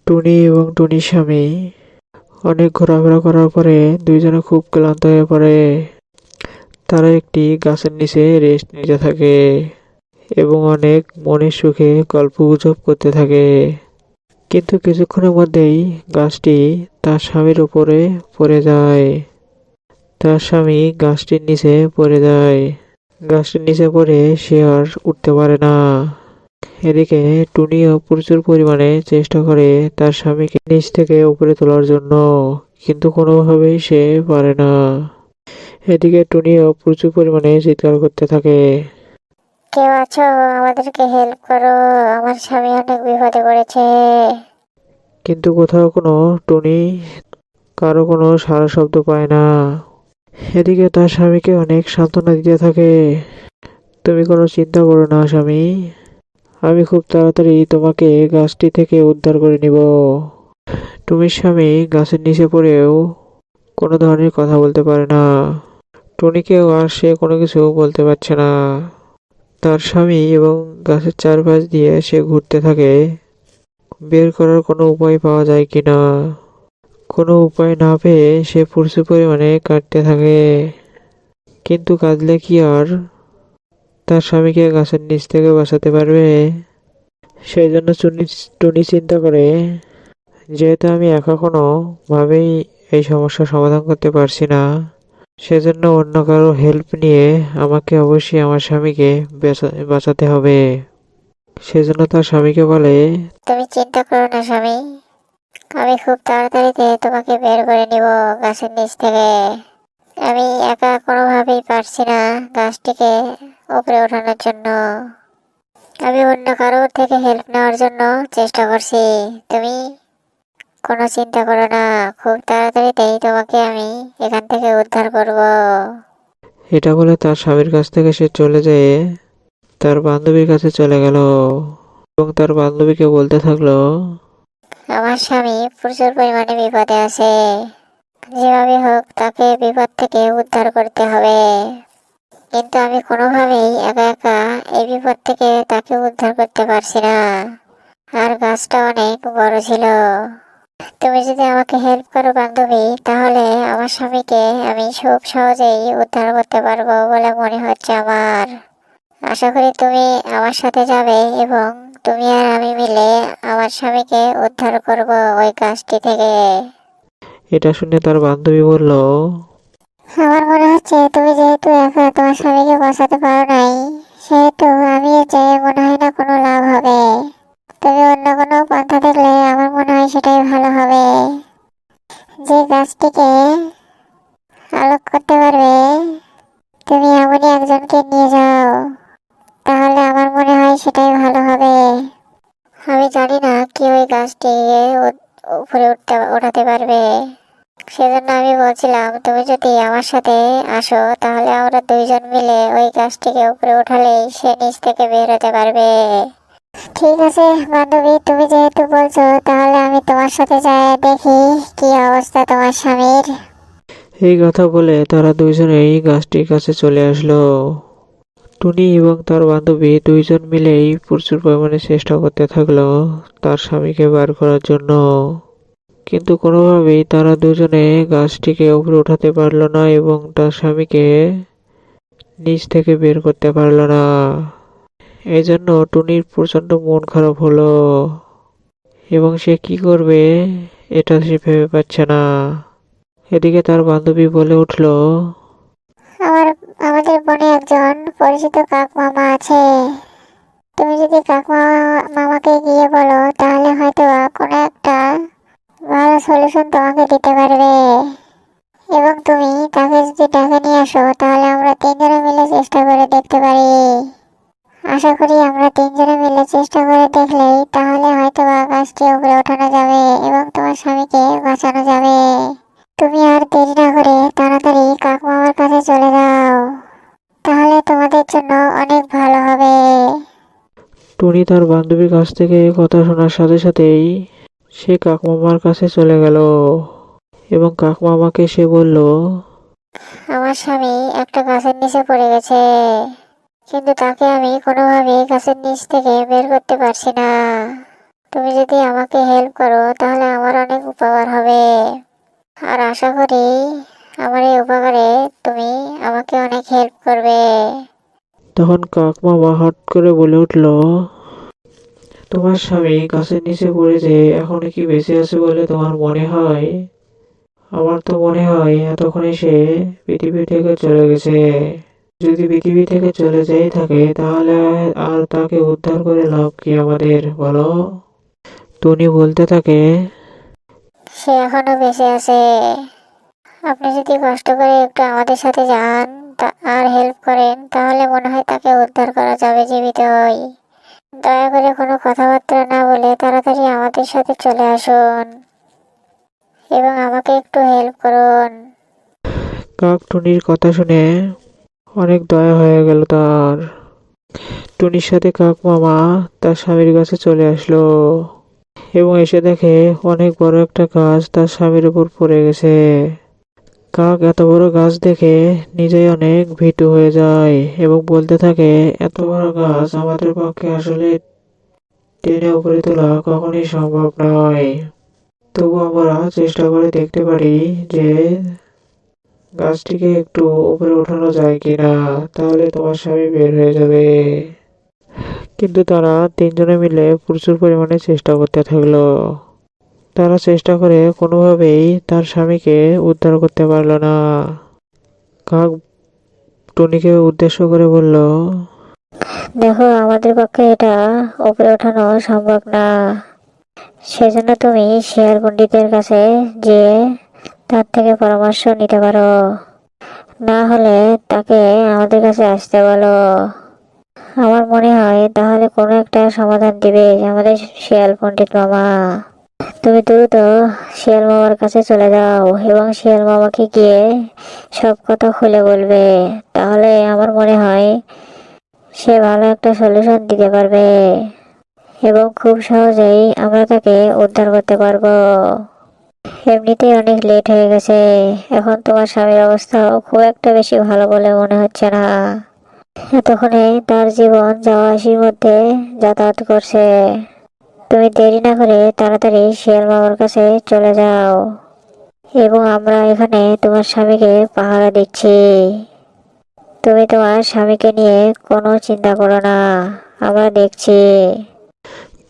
টুনি এবং টুনির স্বামী অনেক ঘোরাফেরা করার পরে দুইজনে খুব ক্লান্ত হয়ে পড়ে। তারা একটি গাছের নিচে রেস্ট নিতে থাকে এবং অনেক মনের সুখে গল্পগুজব করতে থাকে। কিন্তু কিছুক্ষণের মধ্যেই গাছটি তার স্বামীর উপরে পড়ে যায়। তার স্বামী গাছটির নিচে পড়ে যায়। গাছটির নিচে পড়ে সে আর উঠতে পারে না। এদিকে টুনিও প্রচুর পরিমাণে চেষ্টা করে তার স্বামীকে নিচ থেকে উপরে তোলার জন্য, কিন্তু কোনোভাবেই সে পারে না। এদিকে টুনিও প্রচুর পরিমাণে চিৎকার করতে থাকে। কেউ আছো? আমাদেরকে হেল্প করো, আমার স্বামী অনেক বিপদে পড়েছে। কিন্তু কোথাও কোনো টুনি কারো কোনো সাড়া শব্দ পায় না। এদিকে তার স্বামীকে অনেক সান্ত্বনা দিতে থাকে। তুমি কোনো চিন্তা করো না স্বামী, আমি খুব তাড়াতাড়ি তোমাকে গাছটি থেকে উদ্ধার করে নিব। টুনির স্বামী গাছের নিচে পড়েও কোনো ধরনের কথা বলতে পারে না। টুনিকেও আর সে কোনো কিছু বলতে পারছে না। তার স্বামী এবং গাছের চারপাশ দিয়ে সে ঘুরতে থাকে, বের করার কোনো উপায় পাওয়া যায় কিনা। কোনো উপায় না পেয়ে সে প্রচুর পরিমাণে কাঁদতে থাকে। কিন্তু কাঁদলে কি আর তার স্বামীকে গাছের নিচ থেকে বাঁচাতে পারবে? সেই জন্য টুনি চিন্তা করে, যেহেতু আমি একা কোনোভাবেই এই সমস্যার সমাধান করতে পারছি না, সেজন্য অন্য কারো হেল্প নিয়ে আমাকে অবশ্যই আমার স্বামীকে বাঁচাতে হবে। সেজন্য তার স্বামীকে বলে, তুমি চিন্তা করো না স্বামী, আমি খুব তাড়াতাড়িতে তোমাকে বের করে নিব গাছের নিচ থেকে। আমি একা কোনোভাবেই পারছি না গাছটিকে উপরে ওঠানোর জন্য। আমি অন্য কারোর থেকে হেল্প নেওয়ার জন্য চেষ্টা করছি। তুমি কোনো চিন্তা করো না, খুব তাড়াতাড়িতেই তোমাকে আমি এখান থেকে উদ্ধার করব। এটা বলে তার স্বামীর কাছ থেকে সে চলে যেয়ে তার বান্ধবীর কাছে চলে গেল এবং তার বান্ধবীকে বলতে থাকলো, আমার স্বামী প্রচুর পরিমাণে বিপদে আছে, যেভাবে হোক তাকে বিপদ থেকে উদ্ধার করতে হবে। কিন্তু আমি কোনোভাবেই একা একা এই বিপদ থেকে তাকে উদ্ধার করতে পারছি না। আর গাছটা অনেক বড় ছিল। তুমি যদি আমাকে হেল্প করো বান্ধবী, তাহলে আমার স্বামীকে আমি খুব সহজেই উদ্ধার করতে পারবো বলে মনে হচ্ছে আমার। আশা করি তুমি আমার সাথে যাবে এবং তুমি আর আমি মিলে আমার স্বামীকে উদ্ধার করব ওই গাছটি থেকে। এটা শুনে তার বান্ধবী বলল, আমার মনে হচ্ছে তুমি যেহেতু একা তোমার স্বামীকে বাঁচাতে পারো নাই, সেহেতু আমি যে মনে হয় না কোনো লাভ হবে। তুমি অন্য কোনো পন্থা দেখলে আমার মনে হয় সেটাই ভালো হবে। যে গাছটিকে আলোক করতে পারবে, তুমি এমনই একজনকে নিয়ে যাও, তাহলে আমার মনে হয় সেটাই ভালো হবে। আমি জানি না কি ওই গাছটি উপরে ওঠাতে পারবে। সেজন্য আমি বলছিলাম তুমি যদি আমার সাথে আসো, তাহলে আমরা দুইজন মিলে ওই গাছটিকে উপরে উঠালেই সে নিচ থেকে বের হতে পারবে। ঠিক আছে বান্ধবী, তুমি যেহেতু বলছো, তাহলে আমি তোমার সাথে যাই, দেখি কি অবস্থা তোমার স্বামীর। এই কথা বলে তারা দুইজনেই গাছটির কাছে চলে আসলো। টুনি এবং তার বান্ধবী দুইজন মিলেই প্রচুর পরিমাণে চেষ্টা করতে থাকলো তার স্বামীকে বার করার জন্য। কিন্তু কোনোভাবেই তারা দুজনে গাছটিকে উপরে উঠাতে পারলো না এবং তার স্বামীকে নিচ থেকে বের করতে পারলো না। এই জন্য টুনির প্রচন্ড মন খারাপ হলো এবং সে কি করবে এটা সে ভেবে পাচ্ছে না। এদিকে তার বান্ধবী বলে উঠলো, আমার আমাদের বনে একজন পরিচিত কাক মামা আছে। তুমি যদি কাক মামাকে গিয়ে বলো, তাহলে হয়তো কোনো একটা ভালো সলিউশন তোমাকে দিতে পারবে। এবং তুমি তাকে যদি ডেকে নিয়ে আসো, তাহলে আমরা তিনজনে মিলে চেষ্টা করে দেখতে পারি। আশা করি আমরা তিনজনে মিলে চেষ্টা করে দেখলেই তাহলে হয়তো গাছটি উপরে ওঠানো যাবে এবং তোমার স্বামীকে বাঁচানো যাবে। তুমি আর দেরি না করে তাড়াতাড়ি কাক মামার কাছে চলে যাও, তাহলে তোমাদের জন্য অনেক ভালো হবে। টুনি তার বান্ধবীর কাছ থেকে এ কথা শোনার সাথে সাথেই সে কাকমামার কাছে চলে গেল এবং কাকমামাকে সে বলল, আমার স্বামী একটা গাছের নিচে পড়ে গেছে, কিন্তু তাকে আমি কোনোভাবেই গাছের নিচ থেকে বের করতে পারছি না। তুমি যদি আমাকে হেল্প করো তাহলে আমার অনেক উপকার হবে। আর আশা করি আমার এই উপকারে তুমি আমাকে অনেক হেল্প করবে। তখন কাক মামা হট করে বলে উঠল, তোমার স্বামী গাছের নিচে পড়েছে, এখনো কি বেঁচে আছে বলে তোমার মনে হয়? আমার তো মনে হয় এতক্ষণে সে পৃথিবী থেকে চলে গেছে। যদি পৃথিবী থেকে চলে যেই থাকে তাহলে আর তাকে উদ্ধার করে লাভ কি আমাদের, বলো? টুনি বলতে থাকে, সে এখনো বেঁচে আছে। আপনি যদি কষ্ট করে একটু আমাদের সাথে যান আর হেল্প করেন তাহলে মনে হয় তাকে উদ্ধার করা যাবে জীবিতই। দয়া করে কোনো কথাবার্তা না বলে তাড়াতাড়ি আমাদের সাথে চলে আসুন এবং আমাকে একটু হেল্প করুন। কাক টুনির কথা শুনে অনেক দয়া হয়ে গেল তার। টুনির সাথে কাক মামা তার স্বামীর কাছে চলে আসলো এবং এসে দেখে অনেক বড় একটা গাছ তার স্বামীর উপর পড়ে গেছে। কাক এত বড় গাছ দেখে নিজেই অনেক ভীতু হয়ে যায় এবং বলতে থাকে, এত বড় গাছ আমাদের পক্ষে আসলে টেনে উপরে তোলা কখনোই সম্ভব নয়। তবু আমরা চেষ্টা করে দেখতে পারি যে গাছটিকে একটু উপরে ওঠানো যায় কিনা, তাহলে তোমার স্বামী বের হয়ে যাবে। কিন্তু তারা তিনজনে মিলে প্রচুর পরিমাণে চেষ্টা করতে থাকলো। তারা চেষ্টা করে কোনোভাবেই তার স্বামীকে উদ্ধার করতে পারলো না। কাক টুনিকে উদ্দেশ্য করে বলল, দেখো, আমাদের পক্ষে এটা উপরে ওঠানো সম্ভব না। সেজন্য তুমি শিয়াল পণ্ডিতের কাছে যেয়ে তার থেকে পরামর্শ নিতে পারো, না হলে তাকে আমাদের কাছে আসতে বলো। আমার মনে হয় তাহলে কোনো একটা সমাধান দিবে আমাদের শিয়াল পণ্ডিত মামা। তুমি দ্রুত শিয়াল মামার কাছে চলে যাও এবং শিয়াল মামাকে গিয়ে সব কথা খুলে বলবে। তাহলে আমার মনে হয় সে ভালো একটা সলিউশন দিতে পারবে এবং খুব সহজেই আমরা তাকে উদ্ধার করতে পারবো। এমনিতেই অনেক লেট হয়ে গেছে, এখন তোমার স্বামীর অবস্থাও খুব একটা বেশি ভালো বলে মনে হচ্ছে না। এতক্ষণে তার জীবন যাওয়া আসির মধ্যে যাতায়াত করছে। তুমি দেরি না করে তাড়াতাড়ি শিয়াল মামার কাছে চলে যাও এবং আমরা এখানে তোমার স্বামীকে পাহারা দিচ্ছি। তুমি তোমার স্বামীকে নিয়ে কোনো চিন্তা করো না, আমরা দেখছি।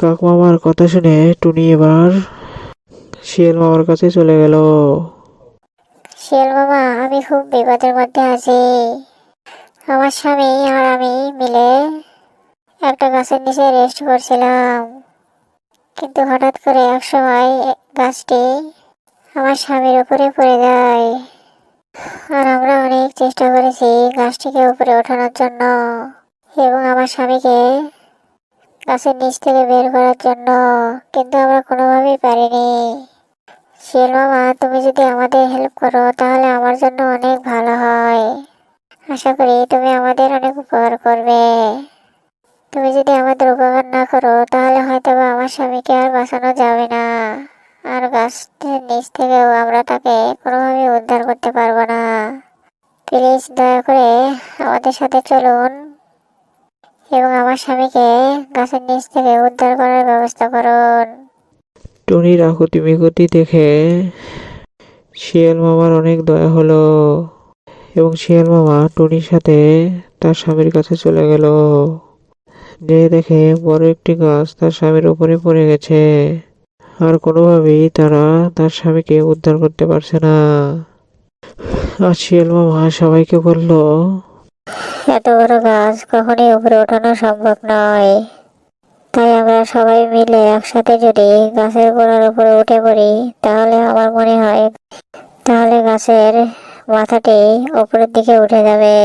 কাক মামার কথা শুনে টুনি এবার শিয়াল মামার কাছে চলে গেল। শিয়াল মামা, আমি খুব বিপদের মধ্যে আছি। আমার স্বামী আর আমি মিলে একটা গাছের নিচে রেস্ট করছিলাম, কিন্তু হঠাৎ করে এক সময় গাছটি আমার স্বামীর উপরে পড়ে যায়। আর আমরা অনেক চেষ্টা করেছি গাছটিকে উপরে ওঠানোর জন্য এবং আমার স্বামীকে গাছের নিচ থেকে বের করার জন্য, কিন্তু আমরা কোনোভাবেই পারিনি। শিয়াল মামা, তুমি যদি আমাদের হেল্প করো তাহলে আমার জন্য অনেক ভালো হয়। আশা করি তুমি আমাদের অনেক উপকার করবে। তুমি যদি আমাদের উপকার না করো তাহলে হয়তো বা আমার স্বামীকে আর বাঁচানো যাবে না, আর গাছের নিচ থেকেও আমরা তাকে কোনোভাবে উদ্ধার করতে পারবো না। প্লিজ দয়া করে আমাদের সাথে চলুন এবং আমার স্বামীকে গাছের নিচ থেকে উদ্ধার করার ব্যবস্থা করুন। টুনির আকুতি মিকুতি দেখে শিয়াল মামার অনেক দয়া হলো এবং শিয়াল মামা টুনির সাথে তার স্বামীর কাছে চলে গেল। যে দেখে বড় একটি গাছ তার স্বামীর উপরে পড়ে গেছে, আর কোনোভাবেই তারা তার স্বামীকে উদ্ধার করতে পারছে না। আর শিয়াল মামা সবাইকে বলল, এত বড় গাছ কখনোই উপরে ওঠানো সম্ভব নয়, তাই আমরা সবাই মিলে একসাথে যদি গাছের গোড়ার উপরে উঠে পড়ি তাহলে আমার মনে হয় তাহলে গাছের মাথাটি উপরের দিকে উঠে যাবে।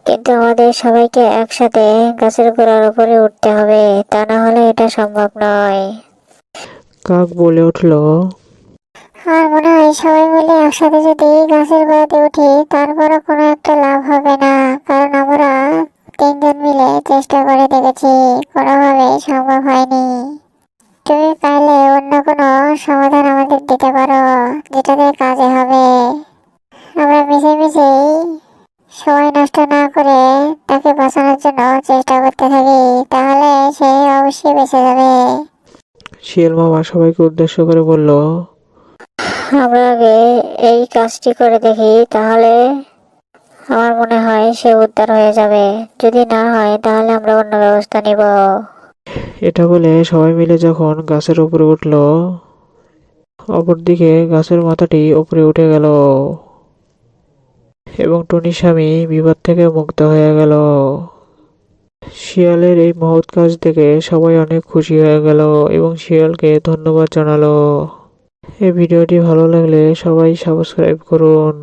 কিন্তু আমাদের সবাইকে একসাথে গাছের গোড়ার উপরে উঠতে হবে, তা না হলে এটা সম্ভব নয়। কাক বলে উঠল, আমার মনে হয় সবাই মিলে একসাথে যদি গাছের গোড়াতে উঠি তারপরও কোনো একটা লাভ হবে না, কারণ আমরা তিনজন মিলে চেষ্টা করে দেখেছি, কোনোভাবে সম্ভব হয়নি। তুমি চাইলে অন্য কোনো সমাধান আমাদের দিতে পারো যেটাতে কাজে হবে। আমরা মিশে সময় নষ্ট না করে তাকে বাঁচানোর জন্য চেষ্টা করতে থাকি, তাহলে সে অবশ্যই বেঁচে যাবে। শিয়াল মামা সবাইকে উদ্দেশ্য করে বলল, আমরা আগে এই কাজটি করে দেখি, তাহলে আমার মনে হয় সে উদ্ধার হয়ে যাবে। যদি না হয় তাহলে আমরা অন্য ব্যবস্থা নিব। এটা বলে সবাই মিলে যখন গাছের উপরে উঠল, অপরদিকে গাছের মাথাটি উপরে উঠে গেল এবং টুনির স্বামী বিপদ থেকে মুক্ত হয়ে গেল। শিয়ালের এই মহৎ কাজ দেখে সবাই অনেক খুশি হয়ে গেল এবং শিয়ালকে ধন্যবাদ জানালো। এই ভিডিওটি ভালো লাগলে সবাই সাবস্ক্রাইব করুন।